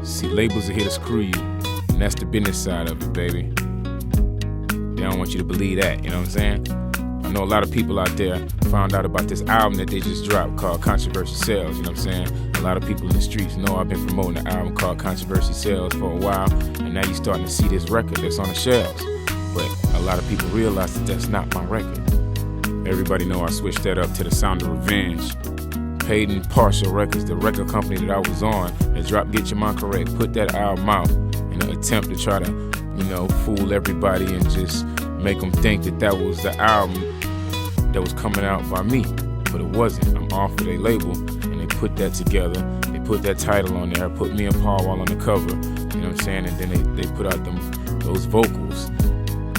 See, labels are here to screw you, and that's the business side of it, baby. They don't want you to believe that, you know what I'm saying? I know a lot of people out there found out about this album that they just dropped called Controversy Sales, you know what I'm saying? A lot of people in the streets know I've been promoting an album called Controversy Sales for a while, and now you're starting to see this record that's on the shelves. But a lot of people realize that that's not my record. Everybody know I switched that up to the Sound of Revenge. Paid and Partial Records, the record company that I was on, that dropped Get Your Mind Correct, put that album out in an attempt to try to, fool everybody and just make them think that that was the album that was coming out by me. But it wasn't. I'm off of their label, and they put that together. They put that title on there, put me and Paul all on the cover, you know what I'm saying? And then they put out those vocals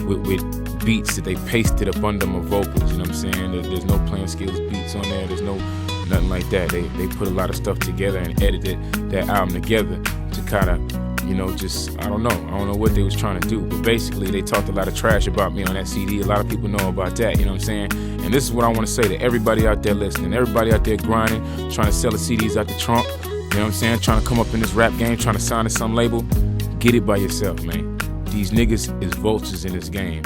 with beats that they pasted up under my vocals, you know what I'm saying? There's no playing skills beats on there. There's nothing like that. They put a lot of stuff together and edited that album together to kind of, I don't know what they was trying to do, but basically they talked a lot of trash about me on that CD. A lot of people know about that, you know what I'm saying? And this is what I want to say to everybody out there listening, everybody out there grinding, trying to sell the CDs out the trunk, you know what I'm saying? Trying to come up in this rap game, trying to sign to some label. Get it by yourself, man. These niggas is vultures in this game.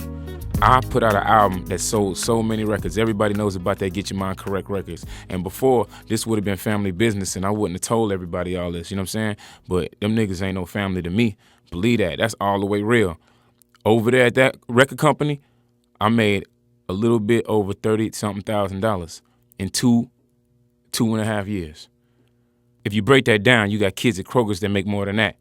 I put out an album that sold so many records. Everybody knows about that Get Your Mind Correct records. And before, this would have been family business, and I wouldn't have told everybody all this, you know what I'm saying? But them niggas ain't no family to me. Believe that. That's all the way real. Over there at that record company, I made a little bit over $30-something thousand in two and a half years. If you break that down, you got kids at Kroger's that make more than that.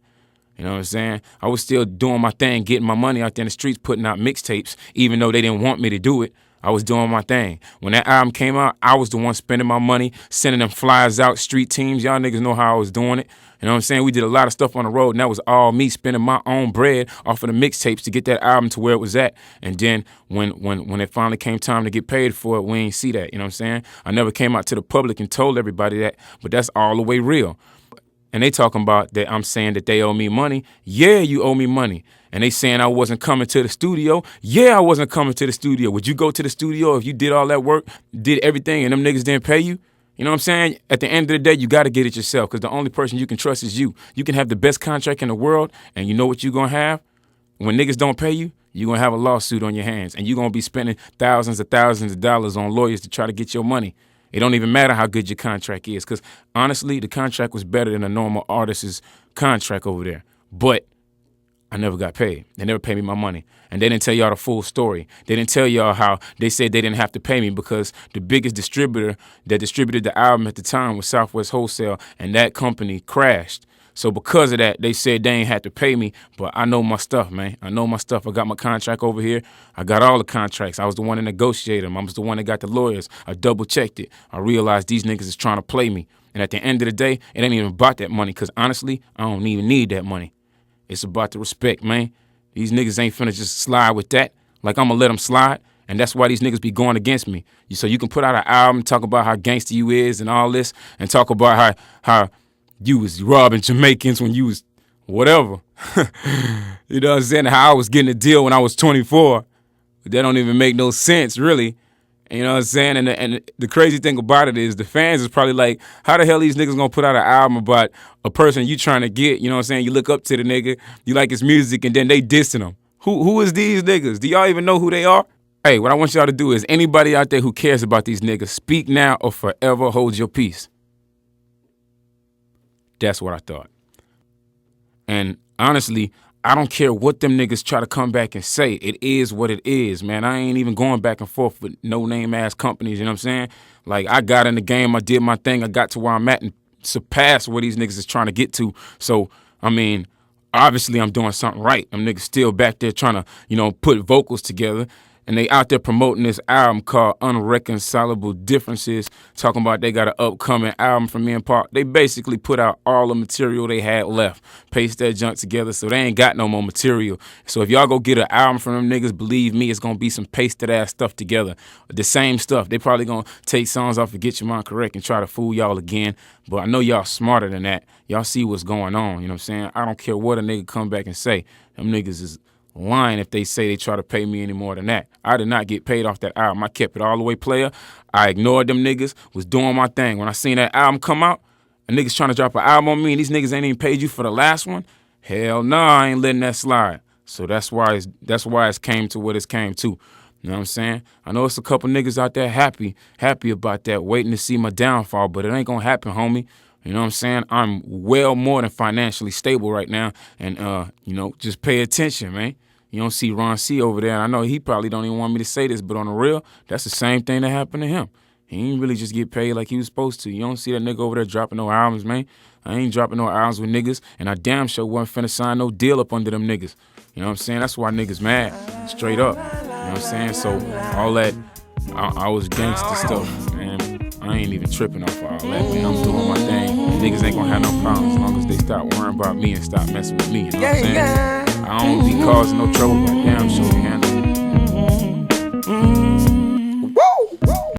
You know what I'm saying? I was still doing my thing, getting my money out there in the streets, putting out mixtapes, even though they didn't want me to do it. I was doing my thing. When that album came out, I was the one spending my money, sending them flyers out, street teams. Y'all niggas know how I was doing it. You know what I'm saying? We did a lot of stuff on the road, and that was all me spending my own bread off of the mixtapes to get that album to where it was at. And then when it finally came time to get paid for it, we ain't see that. You know what I'm saying? I never came out to the public and told everybody that, but that's all the way real. And they talking about that I'm saying that they owe me money. Yeah, you owe me money. And they saying I wasn't coming to the studio. Yeah, I wasn't coming to the studio. Would you go to the studio if you did all that work, did everything, and them niggas didn't pay you? You know what I'm saying? At the end of the day, you got to get it yourself, because the only person you can trust is you. You can have the best contract in the world, and you know what you're going to have? When niggas don't pay you, you're going to have a lawsuit on your hands, and you're going to be spending thousands of dollars on lawyers to try to get your money. It don't even matter how good your contract is, because honestly, the contract was better than a normal artist's contract over there. But I never got paid. They never paid me my money. And they didn't tell y'all the full story. They didn't tell y'all how they said they didn't have to pay me because the biggest distributor that distributed the album at the time was Southwest Wholesale, and that company crashed. So because of that, they said they ain't had to pay me, but I know my stuff, man. I know my stuff. I got my contract over here. I got all the contracts. I was the one that negotiated them. I was the one that got the lawyers. I double-checked it. I realized these niggas is trying to play me. And at the end of the day, it ain't even about that money, because honestly, I don't even need that money. It's about the respect, man. These niggas ain't finna just slide with that. Like, I'm gonna let them slide, and that's why these niggas be going against me. So you can put out an album, talk about how gangster you is and all this, and talk about how you was robbing Jamaicans when you was whatever. You know what I'm saying? How I was getting a deal when I was 24. But that don't even make no sense, really. You know what I'm saying? And the crazy thing about it is the fans is probably like, how the hell these niggas gonna put out an album about a person you trying to get? You know what I'm saying? You look up to the nigga, you like his music, and then they dissing him. Who is these niggas? Do y'all even know who they are? Hey, what I want y'all to do is, anybody out there who cares about these niggas, speak now or forever hold your peace. That's what I thought. And honestly, I don't care what them niggas try to come back and say. It is what it is, man. I ain't even going back and forth with no-name-ass companies, you know what I'm saying? Like, I got in the game, I did my thing, I got to where I'm at and surpassed where these niggas is trying to get to. So, I mean, obviously I'm doing something right. Them niggas still back there trying to, put vocals together. And they out there promoting this album called Unreconcilable Differences, talking about they got an upcoming album from me and Paul. They basically put out all the material they had left, paste that junk together, so they ain't got no more material. So if y'all go get an album from them niggas, believe me, it's going to be some pasted-ass stuff together. The same stuff. They probably going to take songs off of Get Your Mind Correct and try to fool y'all again. But I know y'all smarter than that. Y'all see what's going on, you know what I'm saying? I don't care what a nigga come back and say. Them niggas is lying if they say they try to pay me any more than that. I did not get paid off that album. I kept it all the way player. I ignored them niggas, was doing my thing. When I seen that album come out, A nigga's trying to drop an album on me and these niggas ain't even paid you for the last one? Hell nah, I ain't letting that slide. So that's why it's came to what it's came to. You know what I'm saying? I know it's a couple niggas out there happy about that, waiting to see my downfall, but it ain't gonna happen, homie. You know what I'm saying? I'm well more than financially stable right now, and just pay attention, man. You don't see Ron C over there. I know he probably don't even want me to say this, but on the real, that's the same thing that happened to him. He ain't really just get paid like he was supposed to. You don't see that nigga over there dropping no albums, man. I ain't dropping no albums with niggas, and I damn sure wasn't finna sign no deal up under them niggas. You know what I'm saying? That's why niggas mad, straight up. You know what I'm saying? So all that, I was gangster stuff, man. I ain't even tripping off all that, man. I'm doing my thing. Niggas ain't gonna have no problems as long as they stop worrying about me and stop messing with me. You know what I'm saying? I don't be causing no trouble, but damn sure we handle it.